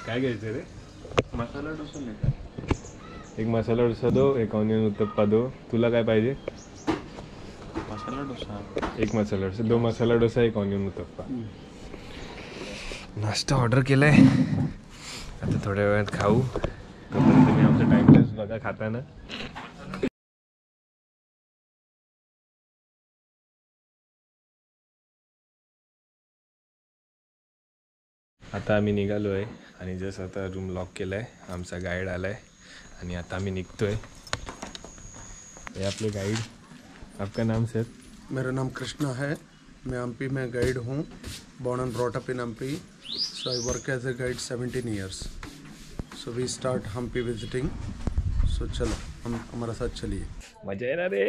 काय घ्यायचं रे? मसाला डोसा लेकर एक मसाला डोसा दो, एक ऑनियन उत्तप्पा दो. तुला काय पाहिजे? मसाला डोसा. एक मसाला डोसा, 2 मसाला डोसा, एक ऑनियन उत्तप्पा. नाश्ता ऑर्डर केलाय, आता थोड्या वेळात खाऊ. तोपर्यंत तुम्ही आमचा टाइमलेस बघा खाताना. आता आम्ही निघालो आहे आणि जस्ट आता रूम लॉक केला आहे. आमचा गाईड आला आहे आणि आता आम्ही निघतो आहे. हे आपले गाइड. आपका नाम सर? मेरा नाम कृष्णा है. मैं एमपी में गाइड हूँ. Born and brought up in MP. So I work as a guide 17 years. So we start Hampi visiting. So चलो हम हमारे साथ चलिए. मजा येणार रे.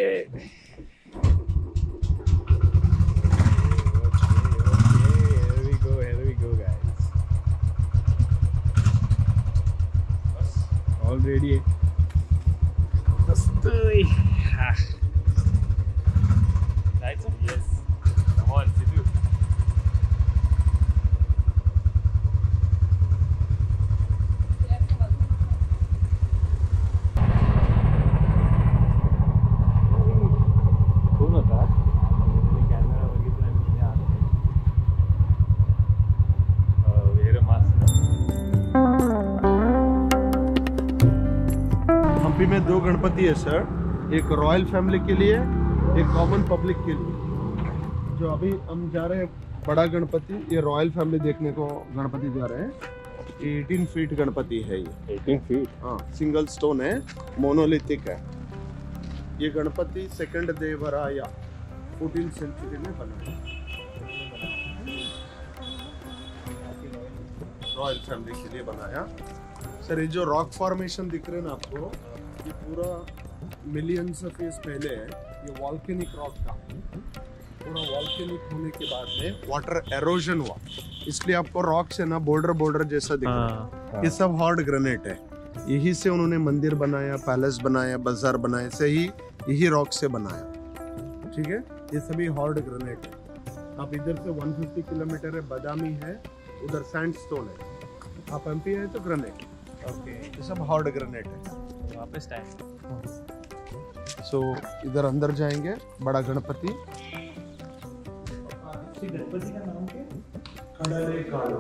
Here we go guys. All ready. मस्त. जायचं? Yes. Come on, Sidhu. कोण होता? कॅमेरा बघितला आणि हम्पी में 2 गणपति है सर. एक रॉयल फैमिली के लिए, एक कॉमन पब्लिक के लिए. जो अभी हम जा रहे हैं बड़ा गणपति, ये रॉयल फैमिली देखने को गणपति जा रहे हैं. 18 फीट गणपति है ये. 18 फीट? हाँ, सिंगल स्टोन है, मोनोलिथिक है. ये गणपति सेकंड देवराया 14th सेंचुरी में बना है. रॉयल फैमिली के लिए बनाया. सर ये जो रॉक फॉर्मेशन दिख रहे हैं ना आपको, ये पूरा मिलियंस ऑफ ईयर्स पहले है. ये वॉल्केनिक रॉक था. पूरा वॉल्केनिक होने के बाद में वाटर एरोजन हुआ, इसलिए आपको रॉक से ना बॉर्डर जैसा दिख रहा है. ये सब हार्ड ग्रेनाइट है. यही से उन्होंने मंदिर बनाया, पैलेस बनाया, बाजार बनाए, से ही यही रॉक से बनाया. ठीक है, ये सभी हार्ड ग्रेनाइट है. आप इधर से 150 किलोमीटर है, बादामी है, उधर सैंडस्टोन है. आप एमपी है तो ग्रेनाइट. ओके, ये सब हार्ड ग्रेनाइट है. वापस टाइम. सो इधर अंदर जाएंगे. बड़ा गणपति. गणपति का नाम क्या? कड़ले कालो.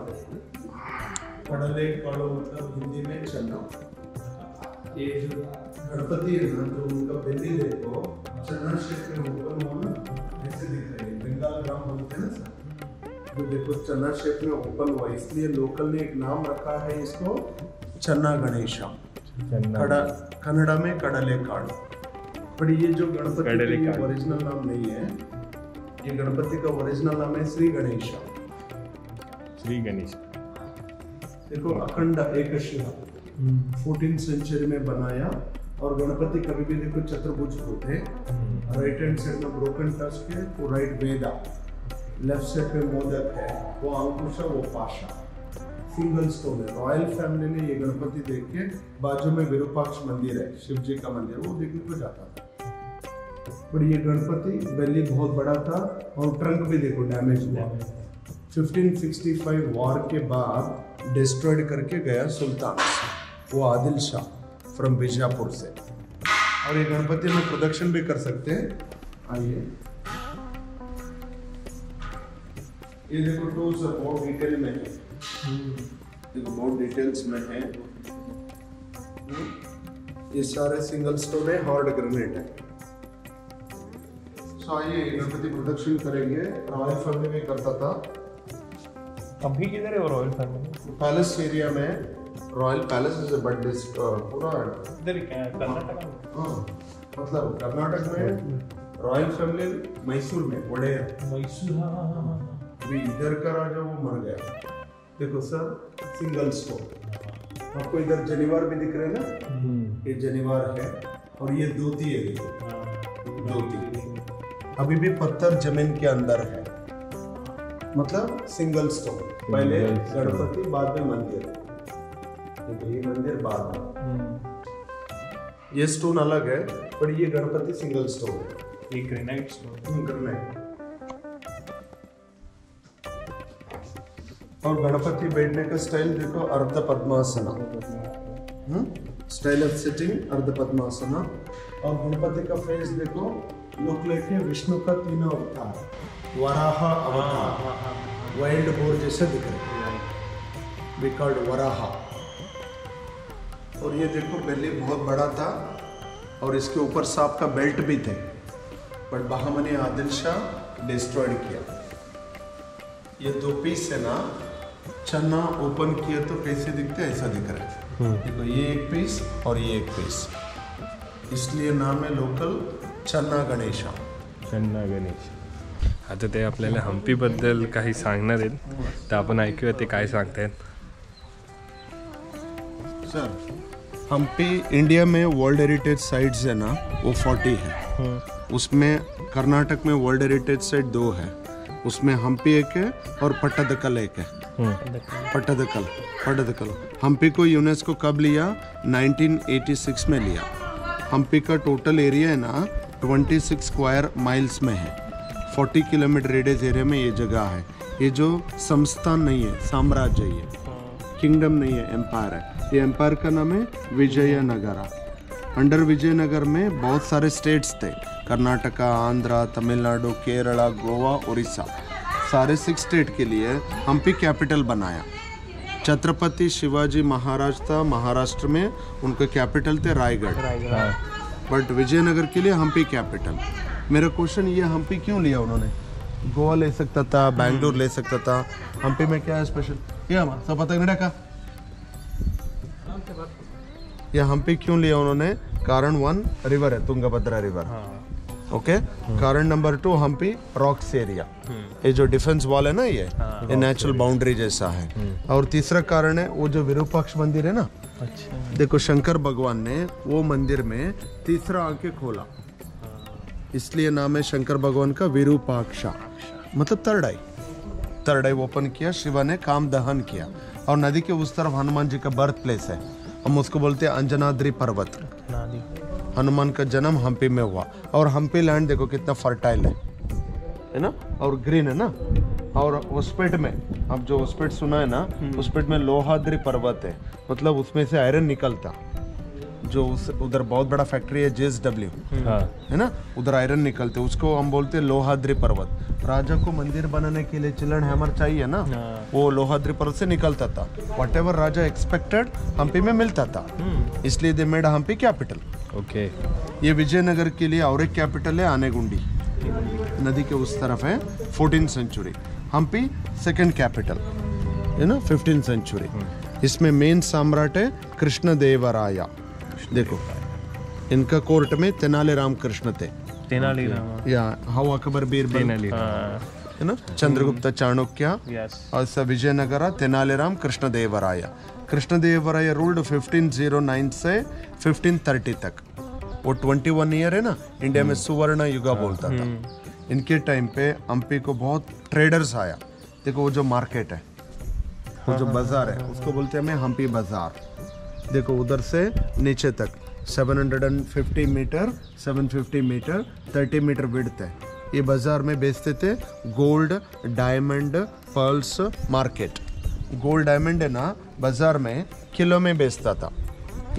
कड़ले कालो मतलब हिंदी में चन्ना. ये जो गणपति है ना, जो उनका बेली देखो चन्ना शेप में ऊपर होना ऐसे दिख रही है. बंगाल ग्राम बोलते हैं ना सर, जो देखो चन्ना शेप में ओपन हुआ, इसलिए लोकल ने एक नाम रखा है इसको चन्ना गणेशा. कन्नड़ा में कड़ले कालो. पर ये जो गणपति का ओरिजिनल नाम नहीं है. ये गणपति का ओरिजिनल नाम है श्री गणेशा. श्री गणेश. देखो अखंड एकशिला 14th सेंचुरी में बनाया. और गणपति कभी भी देखो चतुर्भुज होते. राइट हैंड साइड में ब्रोकन टस्क है, वो राइट वेदा. लेफ्ट साइड पे मोदक है, वो अंकुश है, वो पाशा. सिंगल स्टोन है. रॉयल फैमिली ने ये गणपति देख के, बाजू में विरूपाक्ष मंदिर है, शिव जी का मंदिर, वो देखने को जाता था. पर ये गणपति बेली बहुत बड़ा था और ट्रंक भी देखो डैमेज हुआ. 1565 वॉर के बाद डिस्ट्रॉयड करके गया सुल्तान, वो आदिल शाह फ्रॉम बीजापुर से. और ये गणपति में प्रोडक्शन भी कर सकते हैं. आइए, ये देखो टूल्स बहुत डिटेल में है. देखो बहुत डिटेल्स में है. ये सारे सिंगल स्टोन है, हार्ड ग्रेनाइट है. सो आइए गणपति प्रोडक्शन करेंगे. रॉयल फैमिली में करता था. अभी किधर है वो रॉयल फैमिली? पैलेस एरिया में. रॉयल पैलेस इज बट पूरा इधर कर्नाटक में. हाँ, मतलब कर्नाटक में रॉयल फैमिली मैसूर में वडेयर. मैसूर. हाँ. अभी इधर का राजा वो मर गया. देखो सर सिंगल स्टोन. आपको इधर जनीवार भी दिख रहे हैं ना, ये जनीवार है. और ये धोती है, देखो धोती. अभी भी पत्थर जमीन के अंदर है, मतलब सिंगल स्टोन. पहले गणपति, बाद में मंदिर. ये मंदिर बाद में. ये स्टोन अलग है, पर ये गणपति सिंगल स्टोन है. ये ग्रेनाइट स्टोन. ग्रेनाइट. और गणपति बैठने का स्टाइल देखो, अर्ध पद्मासना, स्टाइल ऑफ सिटिंग अर्ध पद्मासना। और गणपति का फेस देखो, लुक लेके विष्णु का तीनों अवतार, वराह अवतार, वाइल्ड बोर जैसे दिख रहे, वी कॉल्ड वराह। और ये देखो बेली बहुत बड़ा था और इसके ऊपर सांप का बेल्ट भी थे, बट बहामनी आदिल शाह डिस्ट्रॉयड किया। ये 2 पीस है ना, चन्ना ओपन किया तो कैसे दिखते हैं, ऐसा दिख रहा है। देखो ये 1 पीस और ये 1 पीस, इसलिए नाम है लोकल चन्ना गणेशा। चन्ना गणेश। आता ते आपल्याला हम्पीबद्दल काही सांगणार आहेत, तर आपण ऐकूया ते काय सांगतायत। सर, हम्पी इंडिया में वर्ल्ड हेरिटेज साइट्स है ना, वो 40 है। उसमें कर्नाटक में वर्ल्ड हेरिटेज साइट 2 है, उसमें हम्पी एक है और पट्टादकल एक है। पट्टादकल हम्पी को यूनेस्को कब लिया? 1986 में लिया। हम्पी का टोटल एरिया है ना 26 स्क्वायर माइल्स में है। 40 किलोमीटर रेडियस एरिया में ये जगह है। ये जो संस्थान नहीं है, साम्राज्य, ये किंगडम नहीं है, एम्पायर है। ये एम्पायर का नाम है विजयनगरा। अंडर विजयनगर में बहुत सारे स्टेट्स थे, कर्नाटका, आंध्रा, तमिलनाडु, केरला, गोवा, उड़ीसा, सारे 6 स्टेट के लिए हम्पी कैपिटल बनाया। छत्रपति शिवाजी महाराज था महाराष्ट्र में, उनका कैपिटल थे रायगढ़, बट विजयनगर के लिए हम्पी कैपिटल। मेरा क्वेश्चन ये, हम्पी क्यों लिया उन्होंने? गोवा ले सकता था, बैंगलोर ले सकता था, हम्पी में क्या है स्पेशल? ये हमारा सब पता नहीं रखा। यह हम्पी क्यों लिया उन्होंने? कारण 1 रिवर है, तुंगभद्रा रिवर, ओके। कारण नंबर 2 हम्पी रॉक्स एरिया, ये जो डिफेंस वॉल है ना, ये नेचुरल बाउंड्री जैसा है। और तीसरा कारण है वो जो विरूपाक्ष मंदिर है ना, देखो शंकर भगवान ने वो मंदिर में तीसरा आंखें खोला, इसलिए नाम है शंकर भगवान का विरूपाक्षा, मतलब थर्ड आई ओपन किया। शिवा ने काम दहन किया। और नदी के उस तरफ हनुमान जी का बर्थ प्लेस है, हम उसको बोलते हैं अंजनाद्री पर्वत। हनुमान का जन्म हम्पी में हुआ। और हम्पी लैंड देखो कितना फर्टाइल है ना, और ग्रीन है ना। और उस्पेट में, अब जो उस्पेट सुना है ना, उस्पेट में लोहाद्री पर्वत है, मतलब उसमें से आयरन निकलता। जो उधर बहुत बड़ा फैक्ट्री है JSW, है ना, उधर आयरन निकलते, उसको हम बोलते हैं लोहाद्री पर्वत। राजा को मंदिर बनाने के लिए चिल्ड्रन हैमर चाहिए ना, वो लोहाद्री पर्वत से निकलता था। वट एवर राजा एक्सपेक्टेड हम्पी में मिलता था, इसलिए they made Hampi capital. Okay. ये विजयनगर के लिए और एक कैपिटल है आनेगुंडी, नदी के उस तरफ है, 14th century. Hampi second capital है ना, 15th सेंचुरी। इसमें मेन सम्राट है कृष्णदेवराया। देखो इनका कोर्ट में तेनालीराम कृष्ण थे, या हाउ अकबर बीरबल, है ना, चंद्रगुप्त चाणक्य, और सब विजयनगरा, तेनालीराम, कृष्णदेवराया। कृष्णदेवराया रूल्ड 1509 से 1530 तक। वो 21 ईयर है ना, इंडिया में सुवर्ण युगा बोलता था। इनके टाइम पे हम्पी को बहुत ट्रेडर्स आया। देखो वो जो मार्केट है, वो जो बाजार है, उसको बोलते हैं हम्पी बाजार। देखो उधर से नीचे तक 750 मीटर, 750 मीटर, 30 मीटर विड्थ है। ये बाजार में बेचते थे gold, diamond, pearls. Market gold diamond है ना, बाजार में किलो में बेचता था,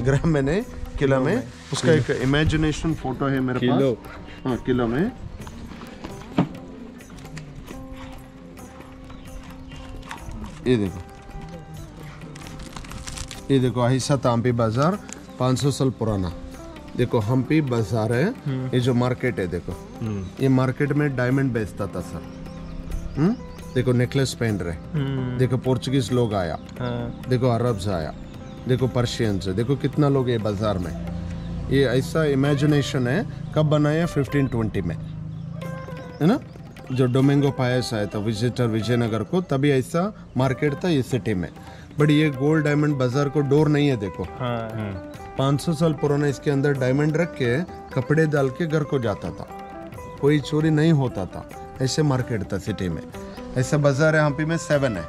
ग्राम में नहीं, किलो में। उसका एक इमेजिनेशन फोटो है मेरे पास। हाँ, किलो में। ये देखो, ये देखो ऐसा था हम्पी बाजार, 500 साल पुराना। देखो हम्पी बाजार है, ये जो मार्केट है देखो, ये मार्केट में डायमंड बेचता था सर। देखो नेकलेस पहन रहे, देखो पोर्चुगीज लोग आया, देखो अरब्स आया, देखो पर्शियंस है, देखो कितना लोग है बाजार में। ये ऐसा इमेजिनेशन है। कब बनाया? 1520 में, है ना, जो डोमिंगो पायस आया था विजिटर विजयनगर को, तभी ऐसा मार्केट था ये सिटी में। बट ये गोल्ड डायमंड बाजार को डोर नहीं है, देखो 500 साल पुराना। इसके अंदर डायमंड रख के कपड़े डाल के घर को जाता था, कोई चोरी नहीं होता था। ऐसे मार्केट था सिटी में। ऐसा बाजार है हम्पी में 7 है,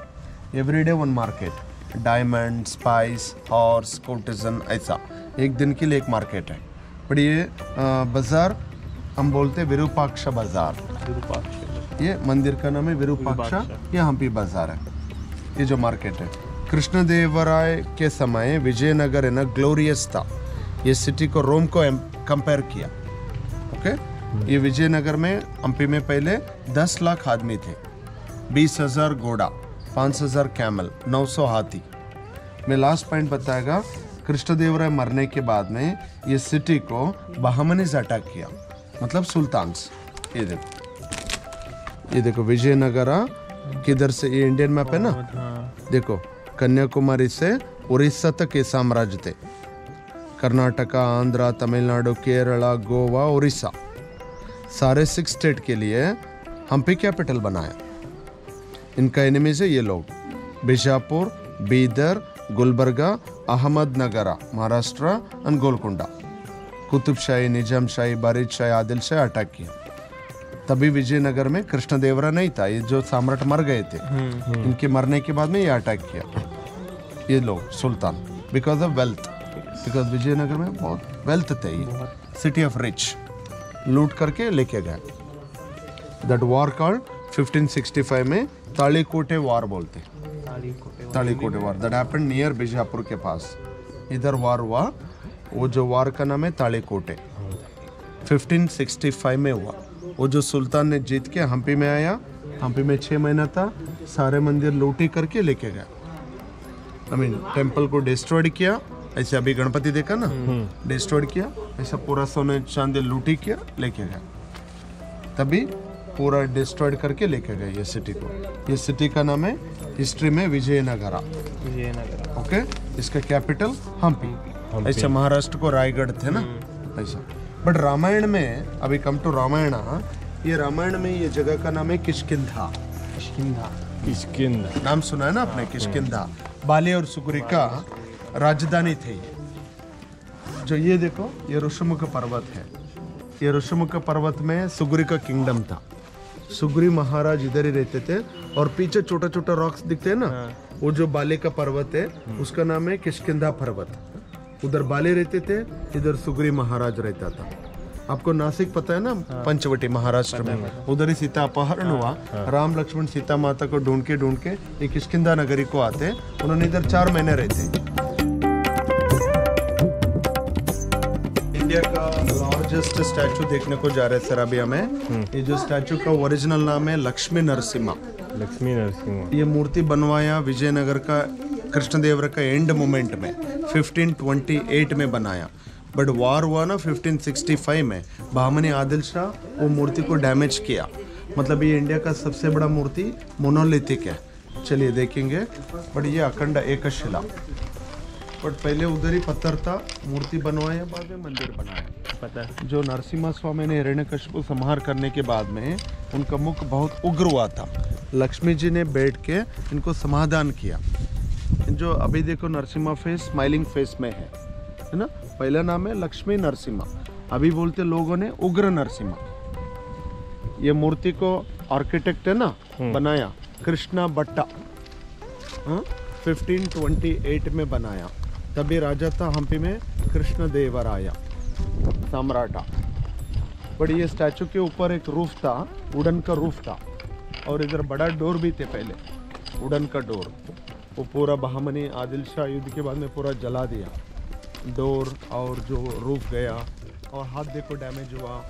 everyday 1 market. Diamond, spice, horse, courtesan, ऐसा एक दिन के लिए एक मार्केट है। बट ये बाजार हम बोलते हैं विरूपाक्ष बाजार। ये मंदिर का नाम है विरूपाक्ष, ये हम्पी बाजार है। ये जो मार्केट है, कृष्णदेवराय के समय विजयनगर है ना ग्लोरियस था। ये सिटी को रोम को कंपेयर किया। ओके, ये विजयनगर में हम्पी में पहले 10 लाख आदमी थे, 20,000 घोड़ा, 5,000 कैमल, 900 हाथी। मैं लास्ट पॉइंट बताएगा, कृष्णदेवराय मरने के बाद में ये सिटी को बहामनीज अटैक किया, मतलब सुल्तान्स। ये देखो विजयनगर किधर से, ये इंडियन मैप है ना, देखो कन्याकुमारी से उड़ीसा तक ये साम्राज्य थे। कर्नाटका, आंध्रा, तमिलनाडु, केरला, गोवा, उड़ीसा, सारे 6 स्टेट के लिए हम्पी कैपिटल बनाया। इनका एनिमीज है ये लोग, बीजापुर, बीदर, गुलबर्गा, अहमदनगरा महाराष्ट्र और गोलकुंडा। कुतुबशाही, निजामशाही, बारिदशाही, आदिलशाही अटैक किया। तभी विजयनगर में कृष्णदेवराय नहीं था, ये जो सम्राट मर गए थे, इनके मरने के बाद में ये अटैक किया ये लोग सुल्तान, because of wealth, because Vijayanagara में बहुत वेल्थ थे, ये सिटी ऑफ रिच, लूट करके लेके गए। दैट वॉर कॉल्ड 1565 में तालीकोटे वॉर बोलते, Talikote war, that happened near Bijapur के पास। इधर वॉर हुआ, वो जो वॉर का नाम है तालीकोटे, 1565 में हुआ। वो जो सुल्तान ने जीत के हम्पी में आया, हम्पी में 6 महीना था, सारे मंदिर लूटी करके लेके गया। आई मीन टेम्पल को डिस्ट्रॉयड किया, ऐसे अभी गणपति देखा ना, डिस्ट्रॉयड किया, ऐसा पूरा सोने चांदी लूटी किया, लेके गया। तभी पूरा डिस्ट्रॉयड करके लेके गए ये सिटी को। ये सिटी का नाम है हिस्ट्री में विजयनगरा। ओके, इसका कैपिटल हम्पी। ऐसा महाराष्ट्र को रायगढ़ थे ना, ऐसा। बट रामायण में, अभी कम टू रामायण, ये रामायण में ये जगह का नाम है किष्किंधा। किष्किंधा नाम सुना है ना आपने, किष्किंधा। बाली और सुग्री का राजधानी थे ये। जो ये देखो, ये ऋषमुख पर्वत है, ये ऋषमुख पर्वत में सुग्री का किंगडम था। सुग्री महाराज इधर ही रहते थे, और पीछे छोटा छोटा रॉक्स दिखते हैं ना, वो जो बाली का पर्वत है उसका नाम है किष्किंधा पर्वत। उधर बाले रहते थे, इधर सुग्री महाराज रहता था। आपको नासिक पता है ना, पंचवटी महाराष्ट्र में, उधर ही सीता अपहरण हुआ। राम लक्ष्मण सीता माता को ढूंढ के ये किष्किंधा नगरी को आते, उन्होंने इधर 4 महीने रहते। इंडिया का लार्जेस्ट स्टैचू देखने को जा रहे हैं सर अभी हमें। ये जो स्टैचू का ओरिजिनल नाम है लक्ष्मी नरसिम्हा। लक्ष्मी नरसिम्हा। ये मूर्ति बनवाया विजयनगर का कृष्णदेवराय का एंड मोमेंट में 1528 में बनाया। बट वार हुआ ना 1565 में, बहामनी आदिल शाह वो मूर्ति को डैमेज किया। मतलब ये इंडिया का सबसे बड़ा मूर्ति मोनोलिथिक है, चलिए देखेंगे। बट ये अखंड एक शिला, बट पहले उधर ही पत्थर था, मूर्ति बनवाया, बाद में मंदिर बनाया। पता जो नरसिम्हा स्वामी ने हिरण्यकश्यप को संहार करने के बाद में उनका मुख बहुत उग्र हुआ था। लक्ष्मी जी ने बैठ के इनको समाधान किया। जो अभी देखो नरसिम्हा फेस स्माइलिंग फेस में है ना। पहला नाम है लक्ष्मी नरसिम्हा, अभी बोलते लोगों ने उग्र नरसिम्हा। ये मूर्ति को आर्किटेक्ट है ना बनाया कृष्णा भट्टा, 1528 में बनाया। तभी राजा था हम्पी में कृष्णदेवराय सम्राटा। बट ये स्टैचू के ऊपर एक रूफ था, वुडन का रूफ था, और इधर बड़ा डोर भी थे पहले, वुडन का डोर। वो पूरा बहामनी आदिल शाह युद्ध के बाद में पूरा जला दिया डोर, और जो रूफ गया। और हाथ देखो डैमेज हुआ,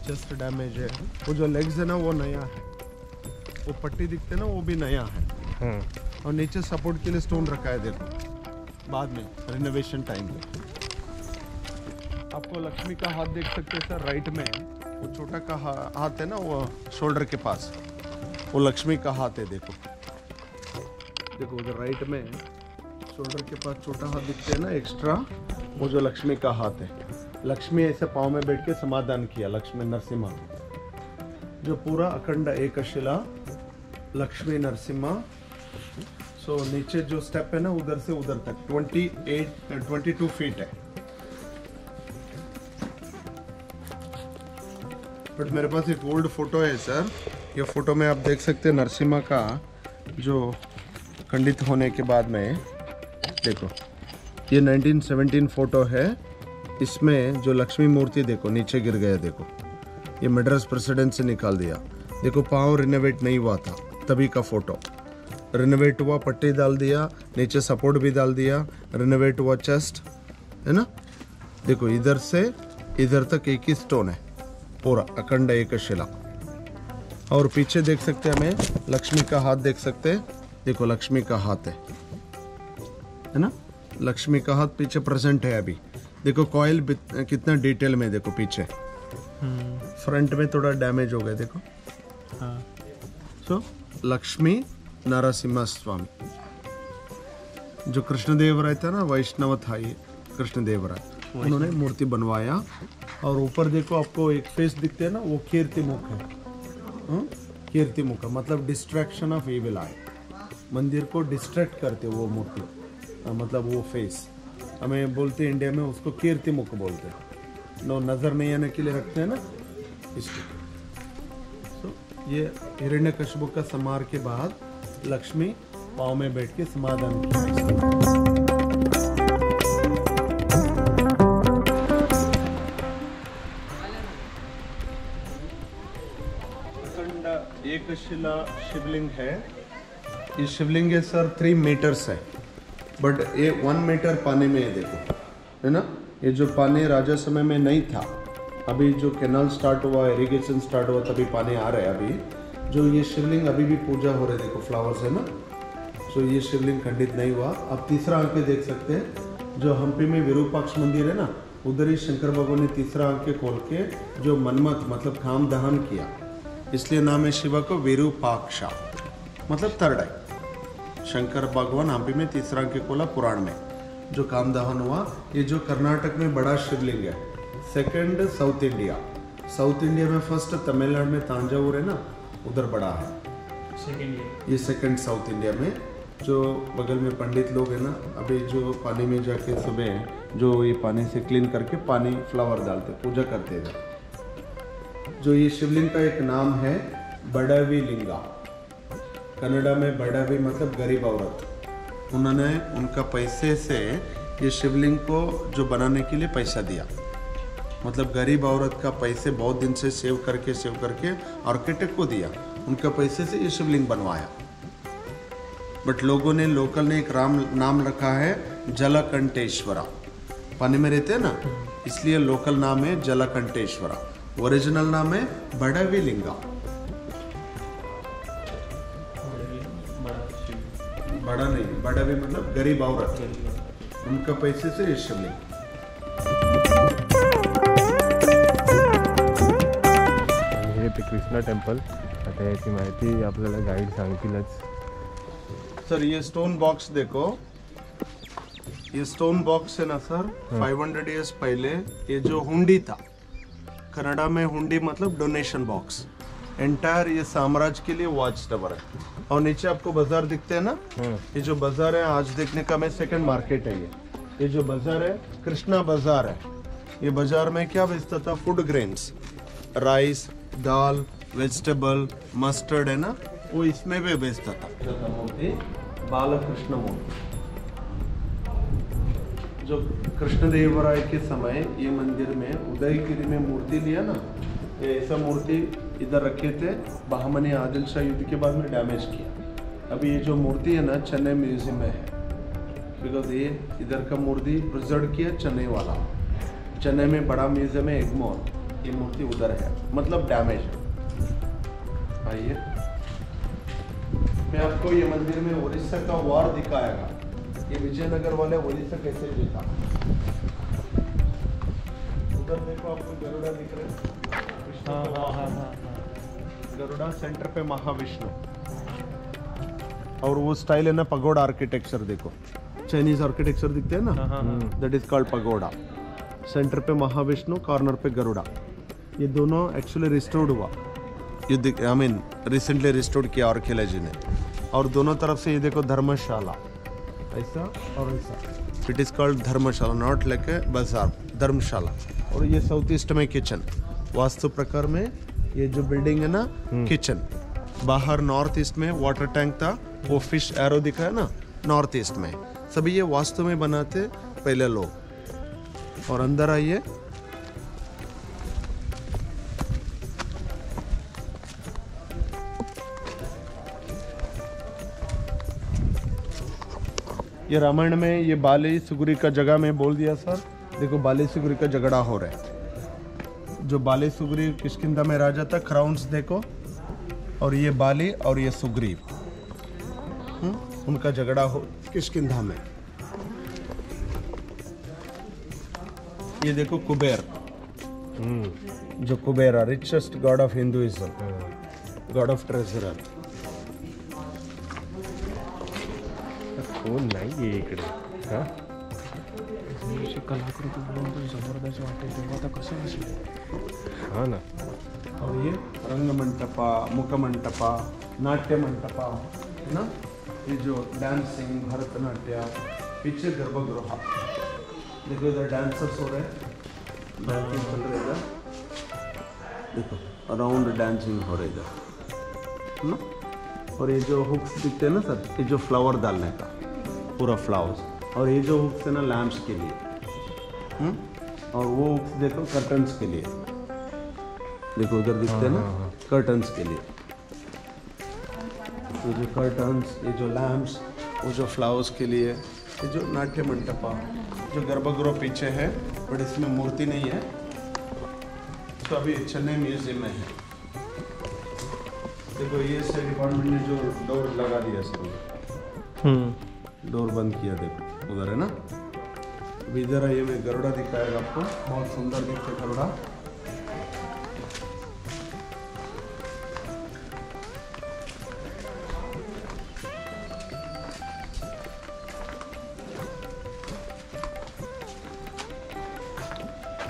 चेस्ट डैमेज है। वो जो लेग्स है ना वो नया है, वो पट्टी दिखते ना वो भी नया है। और नीचे सपोर्ट के लिए स्टोन रखा है, देखो बाद में रिनोवेशन टाइम में। आपको लक्ष्मी का हाथ देख सकते हैं सर, राइट में वो छोटा का हाथ है ना, वो शोल्डर के पास, वो लक्ष्मी का हाथ है। देखो देखो उधर राइट में शोल्डर के पास छोटा हाथ दिखते हैं ना एक्स्ट्रा, वो जो लक्ष्मी का हाथ है। लक्ष्मी ऐसे पाँव में बैठ के समाधान किया, लक्ष्मी नरसिम्हा। जो पूरा अखंड एक शिला लक्ष्मी नरसिम्हा। सो नीचे जो स्टेप है ना उधर से उधर तक 22 फीट है। बट मेरे पास एक ओल्ड फोटो है सर, ये फोटो में आप देख सकते हैं नरसिम्हा का जो खंडित होने के बाद में, देखो ये 1917 फोटो है। इसमें जो लक्ष्मी मूर्ति देखो नीचे गिर गया, देखो ये मद्रास प्रेसिडेंट से निकाल दिया। देखो पाँव रिनोवेट नहीं हुआ था तभी का फोटो। रिनोवेट हुआ, पट्टी डाल दिया, नीचे सपोर्ट भी डाल दिया, रिनोवेट हुआ चेस्ट, है ना। देखो इधर से इधर तक एक ही स्टोन है, पूरा अखंड एक शिला। और पीछे देख सकते हैं, हमें लक्ष्मी का हाथ देख सकते हैं। देखो लक्ष्मी का हाथ है ना, लक्ष्मी का हाथ पीछे प्रेजेंट है अभी। देखो कॉइल कितना डिटेल में, देखो पीछे फ्रंट में थोड़ा डैमेज हो गया, देखो। सो लक्ष्मी नरसिम्हा स्वामी, जो कृष्णदेवराय था ना, वैष्णव था ये कृष्णदेवराय, उन्होंने मूर्ति बनवाया। और ऊपर देखो आपको एक फेस दिखते हैं ना, वो कीर्ति मुख है। कीर्ति मुख मतलब डिस्ट्रैक्शन ऑफ इविल आई, मंदिर को डिस्ट्रैक्ट करते वो मूर्ति, मतलब वो फेस। हमें बोलते हैं इंडिया में उसको कीर्ति मुख बोलते हैं, नो नजर नहीं आने के लिए रखते हैं ना, इसलिए। तो ये हिरण्यकशिपु का संहार के बाद लक्ष्मी पाँव में बैठ के समाधान किया। एक शिला शिवलिंग है, ये शिवलिंग है सर 3 मीटर्स है, बट ये 1 मीटर पानी में है, देखो है ना। ये जो पानी राजा समय में नहीं था, अभी जो कैनाल स्टार्ट हुआ, इरिगेशन स्टार्ट हुआ, तभी पानी आ रहा है। अभी जो ये शिवलिंग अभी भी पूजा हो रही है, देखो फ्लावर्स है ना। सो ये शिवलिंग खंडित नहीं हुआ। अब तीसरा आंख देख सकते हैं, जो हम्पी में विरूपाक्ष मंदिर है ना, उधर ही शंकर भगवान ने तीसरा आंख खोल के जो मनमत मतलब काम दहन किया, इसलिए नाम है शिवा को विरूपाक्षा, मतलब थर्ड आई। शंकर भगवान हम्पी में तीसरा आंख खोला पुराण में, जो काम दहन हुआ। ये जो कर्नाटक में बड़ा शिवलिंग है, second south India. South India में फर्स्ट तमिलनाडु में तांजावुर है ना, उधर बड़ा है। ये सेकंड साउथ इंडिया में। जो बगल में पंडित लोग हैं ना, अभी जो पानी में जाके सुबह जो ये पानी से क्लीन करके पानी फ्लावर डालते, पूजा करते हैं। जो ये शिवलिंग का एक नाम है बड़ावी लिंगा, कन्नड़ा में बड़ावी मतलब गरीब औरत। उन्होंने उनका पैसे से ये शिवलिंग को जो बनाने के लिए पैसा दिया, मतलब गरीब औरत का पैसे बहुत दिन से सेव करके आर्किटेक्ट को दिया, उनका पैसे से ये शिवलिंग बनवाया। बट लोगों ने लोकल ने एक नाम रखा है जलकंठेश्वरा, पानी में रहते हैं ना, इसलिए लोकल नाम है जलकंठेश्वरा। ओरिजिनल नाम है बड़ावी लिंगा। बड़ा नहीं, बड़ावी मतलब गरीब औरत, उनका पैसे से ये शिवलिंग। हे ते कृष्णा टेम्पल, आता याची माहिती आपल्याला गाईड सांगतीलच। सर ये स्टोन बॉक्स देखो, ये स्टोन बॉक्स है ना सर, 500 इयर्स पहले ये जो हुंडी था, कनाडा में हुंडी मतलब डोनेशन बॉक्स, एंटायर ये साम्राज्य के लिए वॉच टावर है। और नीचे आपको बाजार दिखते हैं ना, ये जो बाजार है आज देखने का मैं सेकंड मार्केट है। ये जो बाजार है कृष्णा बाजार है। ये बाजार में क्या बेचता था, फूड ग्रेन्स, राइस, दाल, वेजिटेबल, मस्टर्ड है ना, वो इसमें भी बेचता था। मूर्ति बालकृष्ण मूर्ति, जो कृष्णदेवराय के समय ये मंदिर में उदयगिरी में मूर्ति लिया ना, ये ऐसा मूर्ति इधर रखे थे, बहमनी आदिल शाह युद्ध के बाद में डैमेज किया। अभी ये जो मूर्ति है ना चेन्नई म्यूजियम में है, बिकॉज ये इधर का मूर्ति प्रिजर्व किया चेन्नई वाला। चेन्नई में बड़ा म्यूजियम है एग्मोर, ये मूर्ति उधर है, मतलब डैमेज है। आइए मैं आपको ये मंदिर में उड़ीसा का वार दिखाएगा, ये विजयनगर वाले उड़ीसा कैसे जीता। उधर देखो आपको गरुड़ा दिख रहे हैं, गरुड़ा सेंटर पे महाविष्णु, और वो स्टाइल है ना पगोड़ा आर्किटेक्चर, देखो चाइनीज आर्किटेक्चर दिखते हैं ना, that is called pagoda. Centre पे महाविष्णु, कॉर्नर पे गरुड़ा। ये दोनों एक्चुअली रिस्टोर्ड हुआ, ये आई मीन रिसेंटली रिस्टोर्ड किया आर्कियोलॉजी ने। और दोनों तरफ से ये देखो धर्मशाला, ऐसा और ऐसा, it is called Dharamshala, not like a बाजार, धर्मशाला। और ये साउथ ईस्ट में किचन, वास्तु प्रकार में ये जो बिल्डिंग है ना किचन। बाहर नॉर्थ ईस्ट में वाटर टैंक था, वो फिश एरो दिखा है ना, नॉर्थ ईस्ट में। सभी ये वास्तु में बनाते पहले लोग। और अंदर आइए, ये रामायण में ये बाली सुग्री का जगह में बोल दिया सर। देखो बाली सुग्री का झगड़ा हो रहा है। जो बाली सुग्री किष्किंधा में राजा था, क्राउन्स देखो, और ये बाली और ये सुग्रीव, उनका झगड़ा हो किष्किंधा में। ये देखो कुबेर, जो कुबेर है richest God of Hinduism, God of treasurer. कोण नाही आहे इकडे हा कलाकृती जबरदस्त वाटते तेव्हा आता कसं असेल. हा ना. और ये रंगमंटपा, मुखमंटपा, नाट्य मंटपा है ना, ये जो डांसिंग भरतनाट्य, पीछे गर्भगृह, देखो इधर डांसर्स हो रहे हैं, डांसिंग चल रहे इधर, देखो अराउंड डांसिंग हो रहे इधर ना। और ये जो हुक्स दिखते हैं ना सर, ये जो फ्लावर डालने का पूरा फ्लावर्स, और ये जो हुक्स है ना लैम्प्स के लिए, और वो हुक्स देखो कर्टन्स के लिए, देखो उधर दिखते हैं ना कर्टन्स के लिए। ये जो कर्टन्स, ये जो लैम्प्स, वो जो फ्लावर्स के लिए, ये जो नाट्य मंटपा, जो गर्भगृह पीछे है बट इसमें मूर्ति नहीं है, तो अभी चेन्नई म्यूजियम में है। देखो ये से डिपार्टमेंट ने जो डोर लगा दिया सर, डोर बंद किया, देखो उधर है ना। अभी इधर आइए, मैं गरुड़ा दिखाएगा आपको, बहुत सुंदर दिखते गरुड़ा।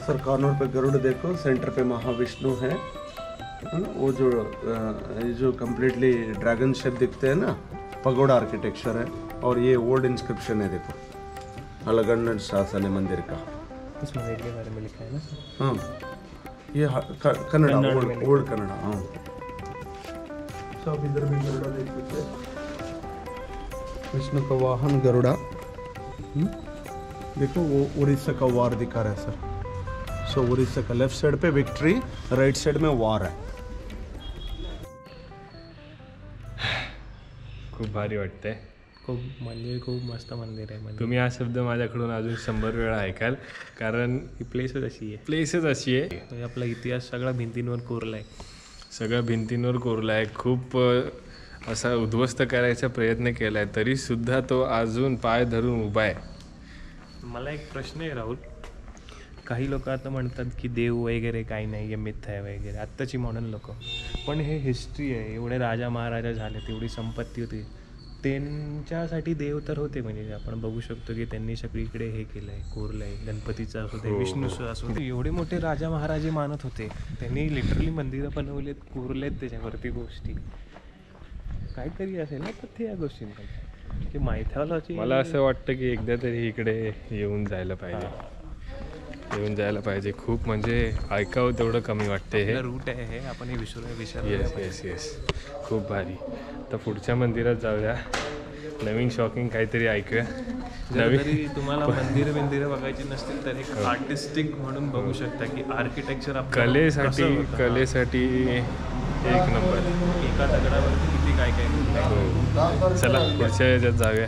सर कॉर्नर पे गरुड़ देखो, सेंटर पे महाविष्णु है ना, वो जो कम्प्लीटली ड्रैगन शेप दिखते हैं ना, पगोड़ा आर्किटेक्चर है, और ये ओल्ड इंस्क्रिप्शन है देखो, अलगन्नड़ शासन है मंदिर का, इस मंदिर के बारे में लिखा है ना सर. हाँ ये कन्नड़ा, ओल्ड कन्नड़ा। हाँ सब इधर भी गरुड़ा देख सकते हैं, विष्णु का वाहन गरुड़ा। देखो वो उड़ीसा का वार दिखा रहा है सर। सो उड़ीसा का लेफ्ट साइड पे विक्ट्री, राइट साइड में वार है। खूप भारी वाटतंय. खूप मंदिर खूप मस्त मंदिर आहे. म्हणजे तुम्ही हा शब्द माझ्याकडून अजून 100 वेळा ऐकाल, कारण ही प्लेसच अशी आहे. प्लेसच अशी आहे. म्हणजे आपला इतिहास सगळा भिंतींवर कोरला आहे. सगळं भिंतींवर कोरला आहे. खूप असा उद्ध्वस्त करायचा प्रयत्न केला आहे, तरीसुद्धा तो अजून पाय धरून उभा आहे. मला एक प्रश्न आहे राहुल, काही लोक आता म्हणतात की देव वगैरे काही नाही आहे, मिथ आहे वगैरे, आत्ताची मॉडर्न लोक, पण हे हिस्ट्री आहे, एवढे राजा महाराजा झाले, तेवढी संपत्ती होती, त्यांच्यासाठी देव तर होते. म्हणजे आपण बघू शकतो की त्यांनी सगळीकडे हे केलं आहे, कोरलं आहे, गणपतीचं असू दे, विष्णूचं असू दे, एवढे मोठे राजा महाराजे मानत होते, त्यांनी लिटरली मंदिरं बनवलेत, कोरलेत त्याच्यावरती गोष्टी. काहीतरी असेल ना तथ्य या गोष्टींमध्ये, की मायथॉलॉजी. मला असं वाटतं की एकदा तरी इकडे येऊन जायला पाहिजे. खूप म्हणजे ऐकावं तेवढं कमी वाटते. हे रूट आहे, हे आपण हे विसरू. येस खूप भारी. तर पुढच्या मंदिरात जाऊया, नवीन शॉकिंग काहीतरी ऐकूया. जरी तुम्हाला मंदिरं बघायची नसतील तर एक आर्टिस्टिक म्हणून बघू शकता की आर्किटेक्चर कलेसाठी एक नंबर. एका दगडावरती किती काय चला पुढच्या याच्यात जाऊया.